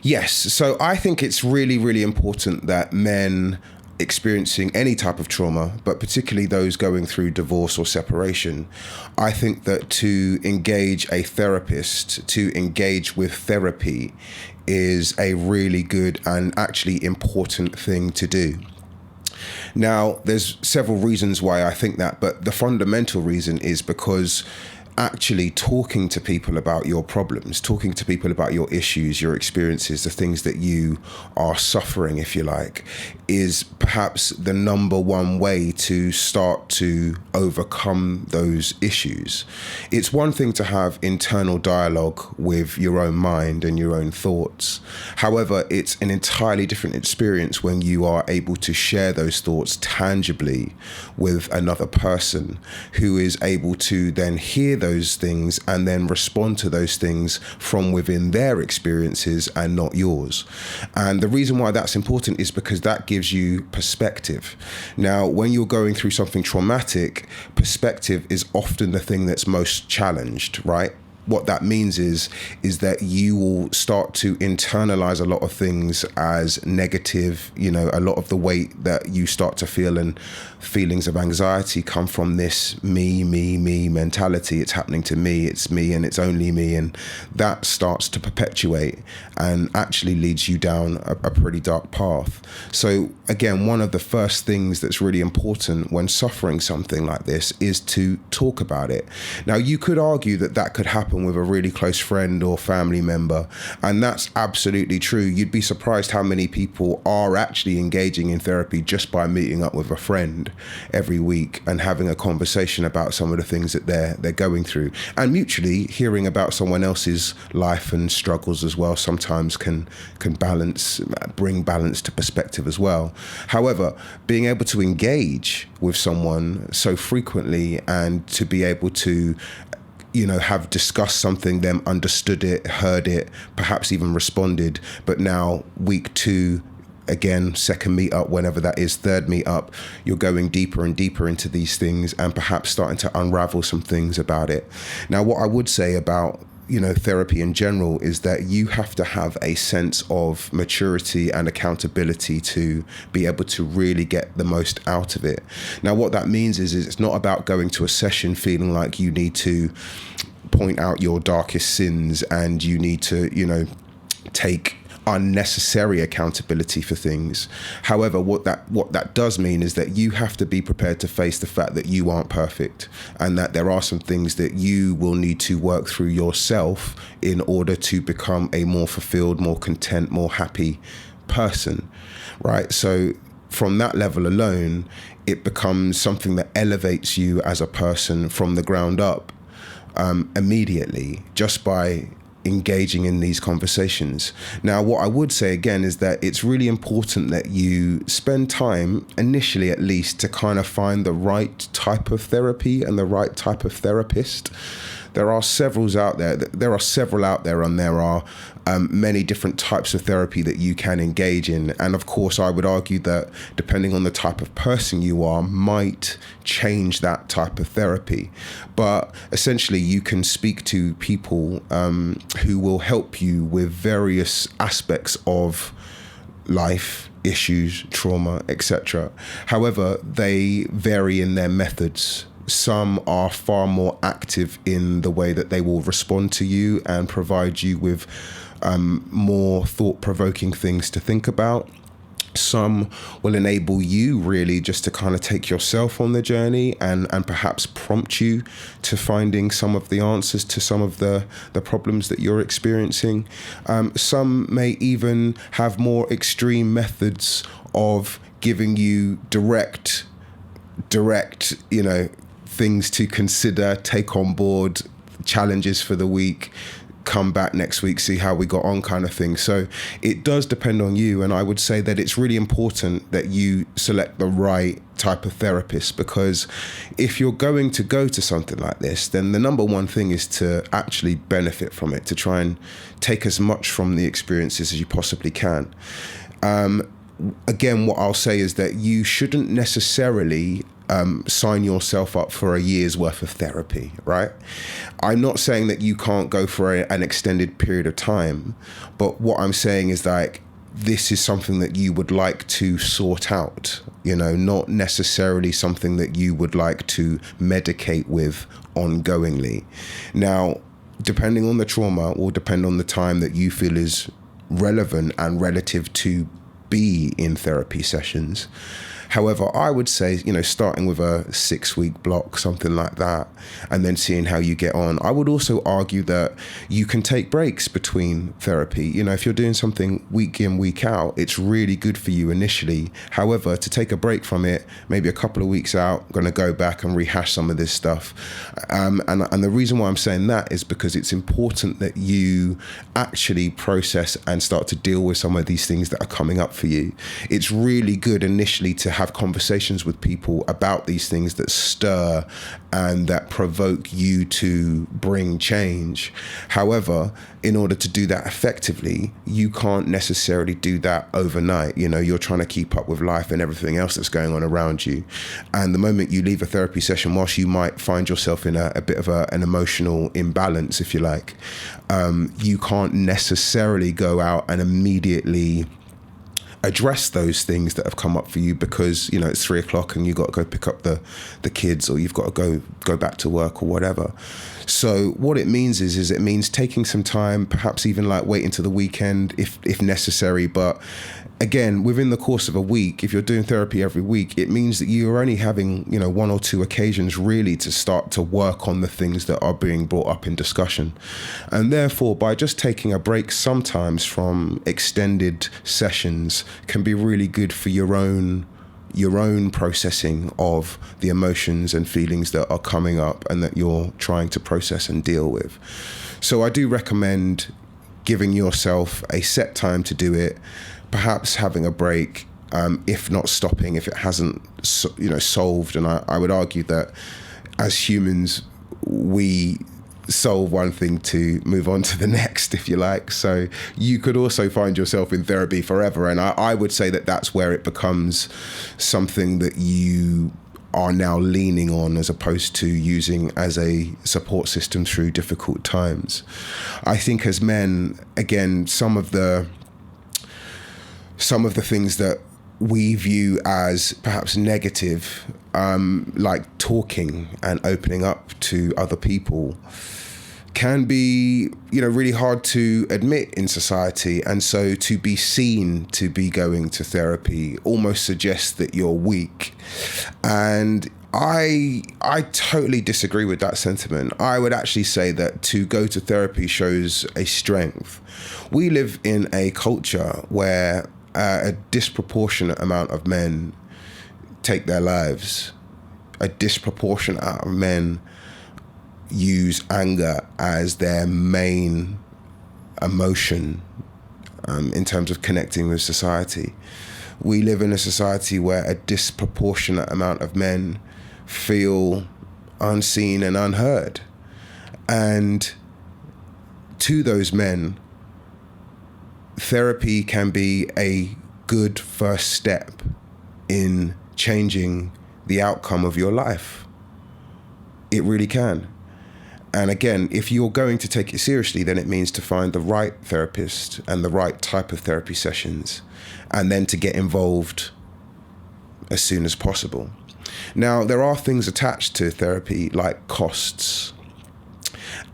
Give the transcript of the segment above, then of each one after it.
Yes. So I think it's really, really important that men experiencing any type of trauma, but particularly those going through divorce or separation, I think that to engage a therapist, to engage with therapy, is a really good and actually important thing to do. Now, there's several reasons why I think that, but the fundamental reason is because actually talking to people about your problems, talking to people about your issues, your experiences, the things that you are suffering, if you like, is perhaps the number one way to start to overcome those issues. It's one thing to have internal dialogue with your own mind and your own thoughts. However, it's an entirely different experience when you are able to share those thoughts tangibly with another person who is able to then hear those things and then respond to those things from within their experiences and not yours. And the reason why that's important is because that gives you perspective. Now, when you're going through something traumatic, perspective is often the thing that's most challenged, right? What that means is that you will start to internalize a lot of things as negative. You know, a lot of the weight that you start to feel and feelings of anxiety come from this me mentality. It's happening to me, it's me, and it's only me. And that starts to perpetuate and actually leads you down a pretty dark path. So again, one of the first things that's really important when suffering something like this is to talk about it. Now, you could argue that that could happen with a really close friend or family member, and that's absolutely true. You'd be surprised how many people are actually engaging in therapy just by meeting up with a friend every week and having a conversation about some of the things that they're going through, and mutually hearing about someone else's life and struggles as well sometimes can bring balance to perspective as well. However, being able to engage with someone so frequently and to be able to have discussed something, them understood it, heard it, perhaps even responded, but now week 2, again, second meetup, whenever that is, third meetup, you're going deeper and deeper into these things and perhaps starting to unravel some things about it. Now, what I would say about therapy in general is that you have to have a sense of maturity and accountability to be able to really get the most out of it. Now, what that means is it's not about going to a session feeling like you need to point out your darkest sins and you need to, take unnecessary accountability for things. However, what that does mean is that you have to be prepared to face the fact that you aren't perfect and that there are some things that you will need to work through yourself in order to become a more fulfilled, more content, more happy person, right? So from that level alone, it becomes something that elevates you as a person from the ground up immediately, just by engaging in these conversations. Now, what I would say again is that it's really important that you spend time, initially at least, to kind of find the right type of therapy and the right type of therapist. There are several out there, and there are many different types of therapy that you can engage in. And of course, I would argue that depending on the type of person you are, might change that type of therapy. But essentially, you can speak to people who will help you with various aspects of life, issues, trauma, etc. However, they vary in their methods. Some are far more active in the way that they will respond to you and provide you with more thought-provoking things to think about. Some will enable you really just to kind of take yourself on the journey and perhaps prompt you to finding some of the answers to some of the problems that you're experiencing. Some may even have more extreme methods of giving you direct, things to consider, take on board, challenges for the week, come back next week, see how we got on, kind of thing. So it does depend on you. And I would say that it's really important that you select the right type of therapist, because if you're going to go to something like this, then the number one thing is to actually benefit from it, to try and take as much from the experiences as you possibly can. again, what I'll say is that you shouldn't necessarily sign yourself up for a year's worth of therapy, right? I'm not saying that you can't go for an extended period of time, but what I'm saying is like, this is something that you would like to sort out, you know, not necessarily something that you would like to medicate with ongoingly. Now, depending on the trauma will depend on the time that you feel is relevant and relative to be in therapy sessions. However, I would say, you know, starting with a 6-week block, something like that, and then seeing how you get on. I would also argue that you can take breaks between therapy. You know, if you're doing something week in, week out, it's really good for you initially. However, to take a break from it, maybe a couple of weeks out, going to go back and rehash some of this stuff. And the reason why I'm saying that is because it's important that you actually process and start to deal with some of these things that are coming up for you. It's really good initially to have conversations with people about these things that stir and that provoke you to bring change. However, in order to do that effectively, you can't necessarily do that overnight. You know, you're trying to keep up with life and everything else that's going on around you. And the moment you leave a therapy session, whilst you might find yourself in a bit of an emotional imbalance, if you like, you can't necessarily go out and immediately address those things that have come up for you because, you know, it's 3:00 and you got to go pick up the kids, or you've got to go back to work or whatever. So what it means is it means taking some time, perhaps even like waiting to the weekend if necessary. But again, within the course of a week, if you're doing therapy every week, it means that you're only having, you know, 1 or 2 occasions really to start to work on the things that are being brought up in discussion. And therefore, by just taking a break sometimes from extended sessions can be really good for your own processing of the emotions and feelings that are coming up and that you're trying to process and deal with. So I do recommend giving yourself a set time to do it, perhaps having a break, if not stopping, if it hasn't, you know, solved. And I would argue that as humans, we solve one thing to move on to the next, if you like. So you could also find yourself in therapy forever. And I would say that that's where it becomes something that you are now leaning on as opposed to using as a support system through difficult times. I think as men, again, some of the things that we view as perhaps negative, like talking and opening up to other people, can be, you know, really hard to admit in society. And so to be seen to be going to therapy almost suggests that you're weak. And I totally disagree with that sentiment. I would actually say that to go to therapy shows a strength. We live in a culture where a disproportionate amount of men take their lives. A disproportionate amount of men use anger as their main emotion in terms of connecting with society. We live in a society where a disproportionate amount of men feel unseen and unheard. And to those men, therapy can be a good first step in changing the outcome of your life. It really can. And again, if you're going to take it seriously, then it means to find the right therapist and the right type of therapy sessions, and then to get involved as soon as possible. Now, there are things attached to therapy like costs.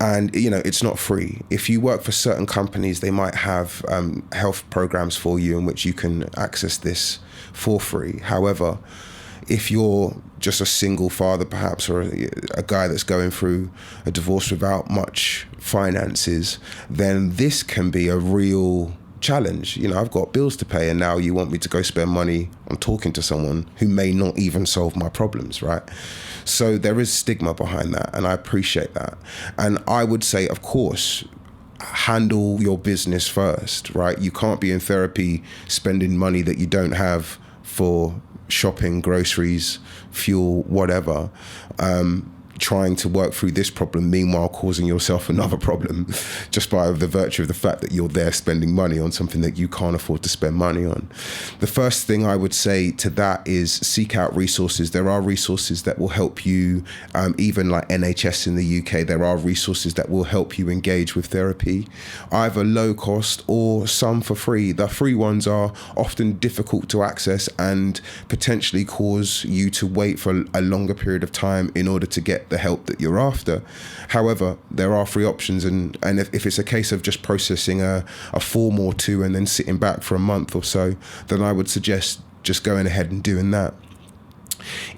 And, you know, it's not free. If you work for certain companies, they might have health programs for you in which you can access this for free. However, if you're just a single father, perhaps, or a guy that's going through a divorce without much finances, then this can be a real challenge. You know, I've got bills to pay, and now you want me to go spend money on talking to someone who may not even solve my problems, right? So there is stigma behind that, and I appreciate that. And I would say, of course, handle your business first, right? You can't be in therapy spending money that you don't have for shopping, groceries, fuel, whatever. trying to work through this problem, meanwhile causing yourself another problem just by the virtue of the fact that you're there spending money on something that you can't afford to spend money on. The first thing I would say to that is seek out resources. There are resources that will help you, even like NHS in the UK, there are resources that will help you engage with therapy, either low cost or some for free. The free ones are often difficult to access and potentially cause you to wait for a longer period of time in order to get the help that you're after. However, there are free options, and if it's a case of just processing a form or two and then sitting back for a month or so, then I would suggest just going ahead and doing that.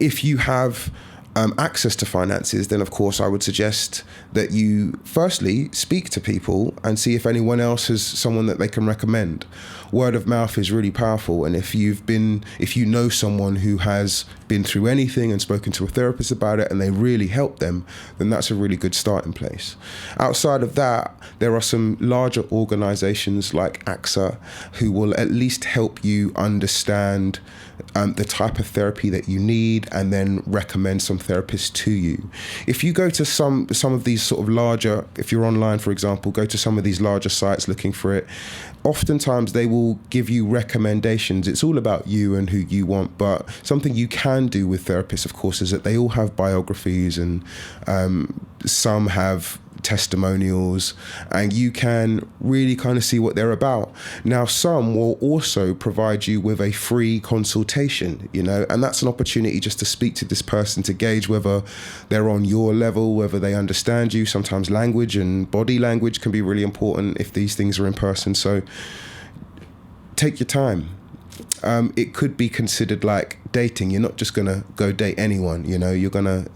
If you have access to finances, then of course I would suggest that you firstly speak to people and see if anyone else has someone that they can recommend. Word of mouth is really powerful, and if you know someone who has been through anything and spoken to a therapist about it and they really help them, then that's a really good starting place. Outside of that, there are some larger organizations like AXA who will at least help you understand the type of therapy that you need and then recommend some therapists to you. If you go to some of these sort of larger, if you're online, for example, go to some of these larger sites looking for it, oftentimes they will give you recommendations. It's all about you and who you want, but something you can do with therapists, of course, is that they all have biographies, and some have testimonials, and you can really kind of see what they're about. Now, some will also provide you with a free consultation, and that's an opportunity just to speak to this person to gauge whether they're on your level, whether they understand you. Sometimes language and body language can be really important if these things are in person. So take your time. It could be considered like dating. You're not just going to go date anyone, you're going to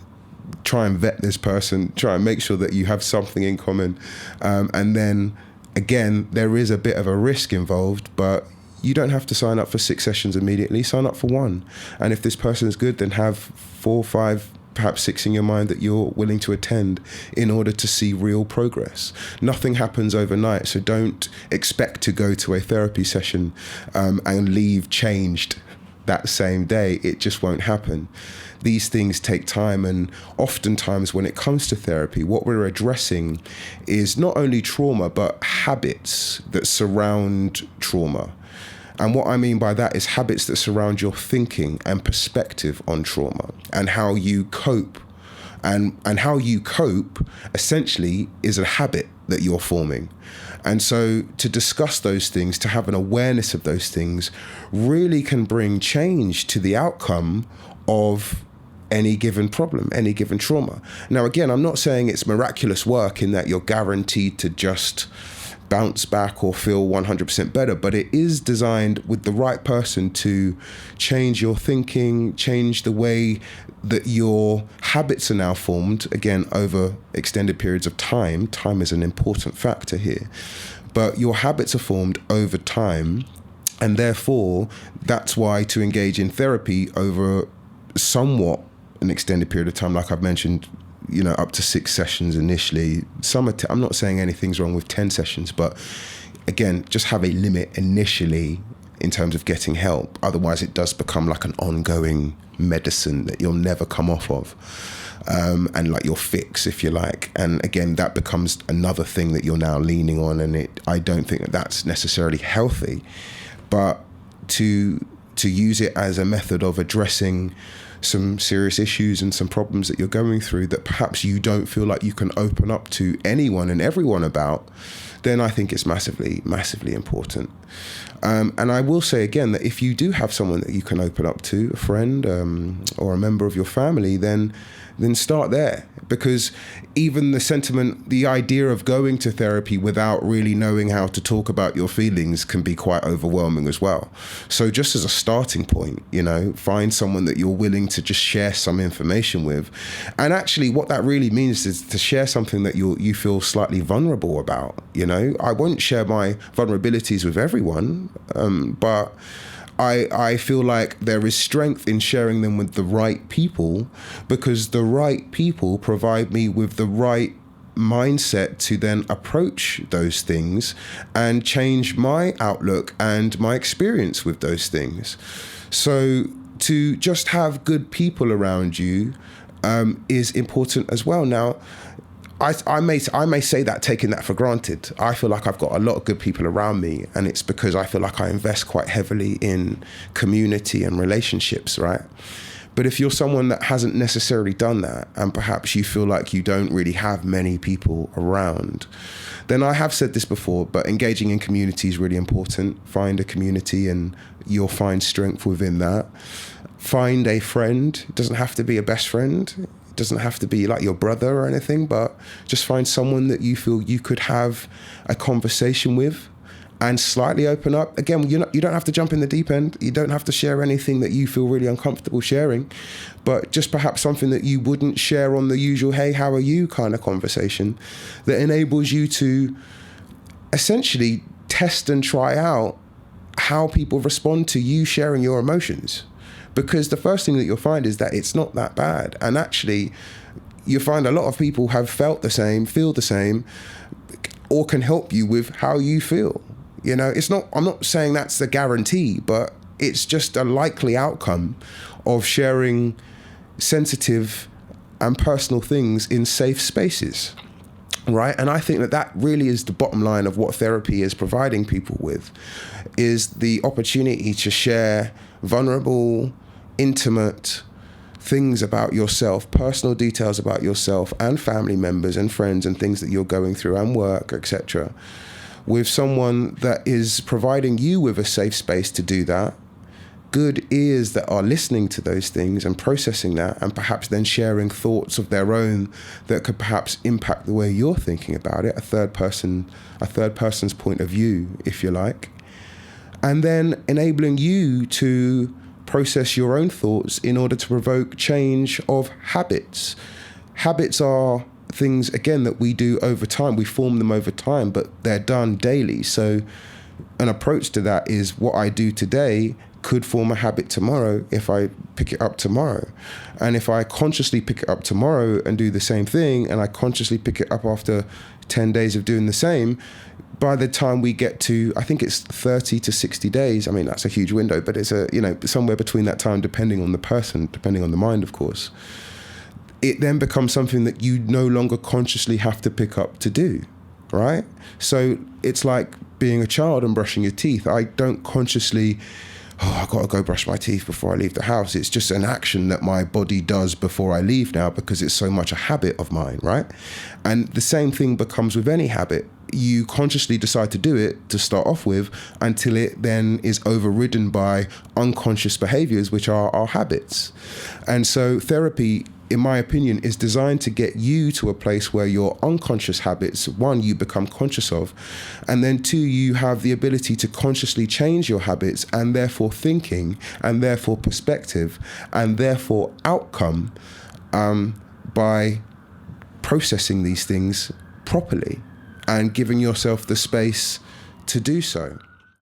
try and vet this person, try and make sure that you have something in common. And then, again, there is a bit of a risk involved, but you don't have to sign up for 6 sessions immediately. Sign up for 1. And if this person is good, then have 4, 5, perhaps 6 in your mind that you're willing to attend in order to see real progress. Nothing happens overnight, so don't expect to go to a therapy session and leave changed that same day. It just won't happen. These things take time, and oftentimes when it comes to therapy, what we're addressing is not only trauma, but habits that surround trauma. And what I mean by that is habits that surround your thinking and perspective on trauma and how you cope. And how you cope essentially is a habit that you're forming. And so to discuss those things, to have an awareness of those things, really can bring change to the outcome of any given problem, any given trauma. Now, again, I'm not saying it's miraculous work in that you're guaranteed to just bounce back or feel 100% better, but it is designed with the right person to change your thinking, change the way that your habits are now formed, again, over extended periods of time. Time is an important factor here, but your habits are formed over time, and therefore that's why to engage in therapy over somewhat an extended period of time, like I've mentioned, up to 6 sessions initially. I'm not saying anything's wrong with 10 sessions, but again, just have a limit initially in terms of getting help. Otherwise, it does become like an ongoing medicine that you'll never come off of. And like your fix, if you like. And again, that becomes another thing that you're now leaning on. And I don't think that that's necessarily healthy, but to use it as a method of addressing some serious issues and some problems that you're going through that perhaps you don't feel like you can open up to anyone and everyone about, then I think it's massively, massively important. And I will say again that if you do have someone that you can open up to, a friend or a member of your family, then start there. Because even the idea of going to therapy without really knowing how to talk about your feelings can be quite overwhelming as well. So just as a starting point, find someone that you're willing to just share some information with. And actually what that really means is to share something that you feel slightly vulnerable about. I won't share my vulnerabilities with everyone, but I feel like there is strength in sharing them with the right people, because the right people provide me with the right mindset to then approach those things and change my outlook and my experience with those things. So to just have good people around you is important as well. Now, I may say that taking that for granted. I feel like I've got a lot of good people around me, and it's because I feel like I invest quite heavily in community and relationships, right? But if you're someone that hasn't necessarily done that, and perhaps you feel like you don't really have many people around, then I have said this before, but engaging in community is really important. Find a community and you'll find strength within that. Find a friend. It doesn't have to be a best friend. It doesn't have to be like your brother or anything, but just find someone that you feel you could have a conversation with and slightly open up. Again, you don't have to jump in the deep end. You don't have to share anything that you feel really uncomfortable sharing, but just perhaps something that you wouldn't share on the usual, hey, how are you kind of conversation that enables you to essentially test and try out how people respond to you sharing your emotions. Because the first thing that you'll find is that it's not that bad. And actually, you find a lot of people have felt the same, feel the same, or can help you with how you feel. You know, I'm not saying that's the guarantee, but it's just a likely outcome of sharing sensitive and personal things in safe spaces, right? And I think that really is the bottom line of what therapy is providing people with, is the opportunity to share vulnerable, intimate things about yourself, personal details about yourself and family members and friends and things that you're going through and work, etc., with someone that is providing you with a safe space to do that, good ears that are listening to those things and processing that, and perhaps then sharing thoughts of their own that could perhaps impact the way you're thinking about it, a third person's point of view, if you like, and then enabling you to process your own thoughts in order to provoke change of habits. Habits are things, again, that we do over time. We form them over time, but they're done daily. So an approach to that is what I do today could form a habit tomorrow if I pick it up tomorrow. And if I consciously pick it up tomorrow and do the same thing, and I consciously pick it up after 10 days of doing the same, by the time we get to, I think it's 30 to 60 days. I mean, that's a huge window, but it's somewhere between that time, depending on the person, depending on the mind, of course. It then becomes something that you no longer consciously have to pick up to do, right? So it's like being a child and brushing your teeth. I don't consciously, I've got to go brush my teeth before I leave the house. It's just an action that my body does before I leave now, because it's so much a habit of mine, right? And the same thing becomes with any habit. You consciously decide to do it to start off with, until it then is overridden by unconscious behaviors, which are our habits. And so therapy, in my opinion, is designed to get you to a place where your unconscious habits, one, you become conscious of, and then two, you have the ability to consciously change your habits, and therefore thinking, and therefore perspective, and therefore outcome, by processing these things properly and giving yourself the space to do so.